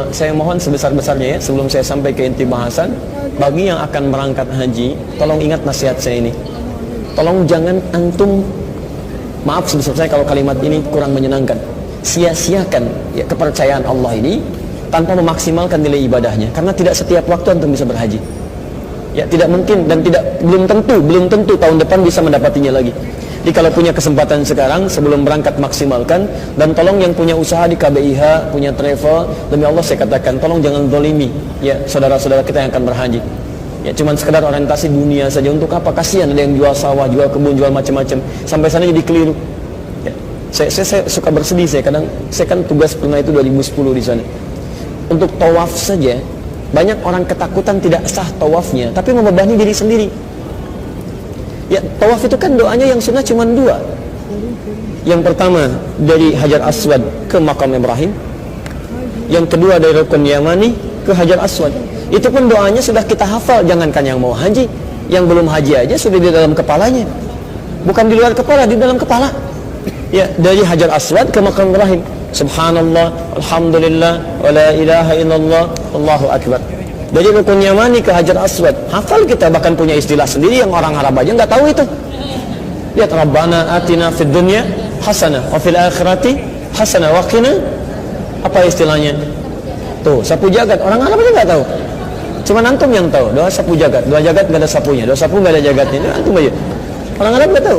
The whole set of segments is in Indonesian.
Saya mohon sebesar-besarnya ya, sebelum saya sampai ke inti bahasan, bagi yang akan berangkat haji, tolong ingat nasihat saya ini. Tolong jangan antum, maaf sebesar saya kalau kalimat ini kurang menyenangkan, sia-siakan ya kepercayaan Allah ini tanpa memaksimalkan nilai ibadahnya, karena tidak setiap waktu antum bisa berhaji. Ya tidak mungkin dan belum tentu tahun depan bisa mendapatinya lagi. Jadi kalau punya kesempatan sekarang sebelum berangkat maksimalkan, dan tolong yang punya usaha di KBIH, punya travel, demi Allah saya katakan tolong jangan zalimi ya saudara-saudara kita yang akan berhaji. Ya cuman sekedar orientasi dunia saja, untuk apa? Kasihan ada yang jual sawah, jual kebun, jual macam-macam, sampai sana jadi keliru. Ya, saya suka bersedih, saya kan tugas pernah itu 2010 di sana. Untuk tawaf saja banyak orang ketakutan tidak sah tawafnya, tapi membebani diri sendiri. Ya, tawaf itu kan doanya yang sunnah cuma 2. Yang pertama dari Hajar Aswad ke Makam Ibrahim. Yang kedua dari Rukun Yamani ke Hajar Aswad. Itu pun doanya sudah kita hafal, jangankan yang mau haji, yang belum haji aja sudah di dalam kepalanya. Bukan di luar kepala, di dalam kepala. Ya, dari Hajar Aswad ke Makam Ibrahim. Subhanallah, alhamdulillah, wa la ilaha illallah, Allahu akbar. Dari Rukun Yamani ke Hajar Aswad, hafal kita, bahkan punya istilah sendiri yang orang Arab aja nggak tahu itu. Lihat, Rabbana atina fid dunya hasanah wa fil akhirati hasanah wa qina, apa istilahnya? Tuh, sapu jagat, orang Arab aja nggak tahu. Cuma antum yang tahu, doa sapu jagat. Doa jagat nggak ada sapunya, doa sapu nggak ada jagatnya. Ini antum aja. Orang Arab nggak tahu.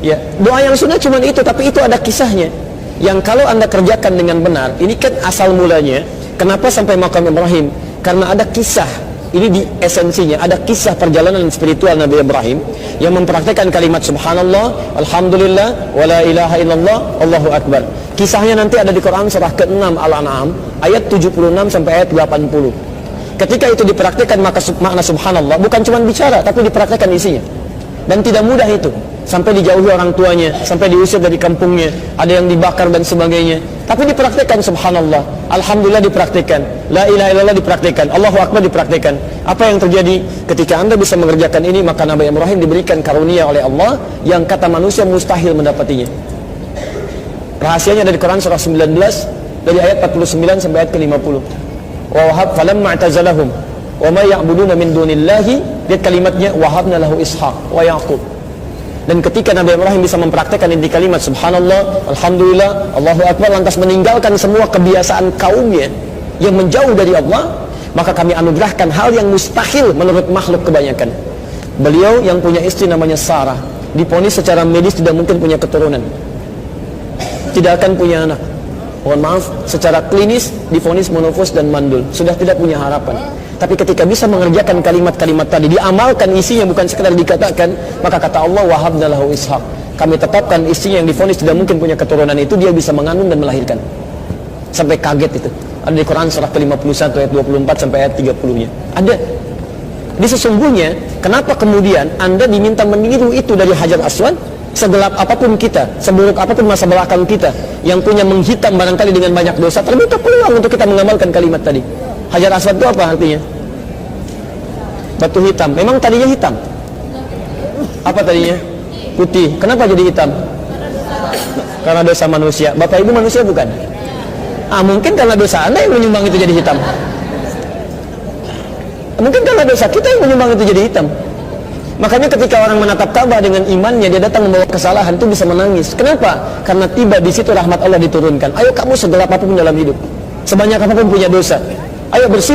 Ya, doa yang sunnah cuma itu, tapi itu ada kisahnya. Yang kalau anda kerjakan dengan benar, ini kan asal mulanya. Kenapa sampai Makam Ibrahim? Karena ada kisah, ini di esensinya, ada kisah perjalanan spiritual Nabi Ibrahim yang mempraktikkan kalimat subhanallah, alhamdulillah, wa la ilaha illallah, Allahu akbar. Kisahnya nanti ada di Quran surah ke-6 Al-An'am ayat 76 sampai ayat 80. Ketika itu dipraktikkan, maka makna subhanallah bukan cuma bicara, tapi dipraktikkan isinya. Dan tidak mudah itu, sampai dijauhi orang tuanya, sampai diusir dari kampungnya, ada yang dibakar dan sebagainya. Tapi dipraktikkan subhanallah, alhamdulillah dipraktikkan, la ilaha illallah dipraktikkan, Allahu akbar dipraktikkan. Apa yang terjadi ketika anda bisa mengerjakan ini? Maka Nabi Ibrahim diberikan karunia oleh Allah yang kata manusia mustahil mendapatinya. Rahasianya dari Quran surah 19 dari ayat 49 sampai ayat ke-50. Wa wahab falamma i'tazalahum wa ma ya'buduna min dunillahi, lihat kalimatnya, wahabna lahu ishaq wa yaqub. Dan ketika Nabi Ibrahim bisa mempraktekkan inti kalimat subhanallah, alhamdulillah, Allahu akbar, lantas meninggalkan semua kebiasaan kaumnya yang menjauh dari Allah, maka kami anugerahkan hal yang mustahil menurut makhluk kebanyakan. Beliau yang punya istri namanya Sarah, diponis secara medis tidak mungkin punya keturunan, tidak akan punya anak. Mohon maaf, secara klinis divonis monofos dan mandul, sudah tidak punya harapan. Tapi ketika bisa mengerjakan kalimat-kalimat tadi, diamalkan isinya, bukan sekedar dikatakan, maka kata Allah, wahabna lahu ishaq, kami tetapkan isinya yang divonis tidak mungkin punya keturunan itu, dia bisa mengandung dan melahirkan. Sampai kaget itu. Ada di Quran surah ke-51 ayat 24 sampai ayat 30-nya. Ada. Di sesungguhnya, kenapa kemudian anda diminta meniru itu dari Hajar Aswad? Segelap apapun kita, seburuk apapun masa belakang kita, yang punya menghitam barangkali dengan banyak dosa, terbuka peluang untuk kita mengamalkan kalimat tadi. Hajar Aswad itu apa artinya? Batu hitam. Memang tadinya hitam. Apa tadinya? Putih. Kenapa jadi hitam? Karena dosa manusia. Bapak ibu manusia bukan? Mungkin karena dosa anda yang menyumbang itu jadi hitam. Mungkin karena dosa kita yang menyumbang itu jadi hitam. Makanya ketika orang menatap Ka'bah dengan imannya, dia datang membawa kesalahan, itu bisa menangis. Kenapa? Karena tiba di situ rahmat Allah diturunkan. Ayo kamu segelap apapun dalam hidup, sebanyak apapun punya dosa, ayo bersih.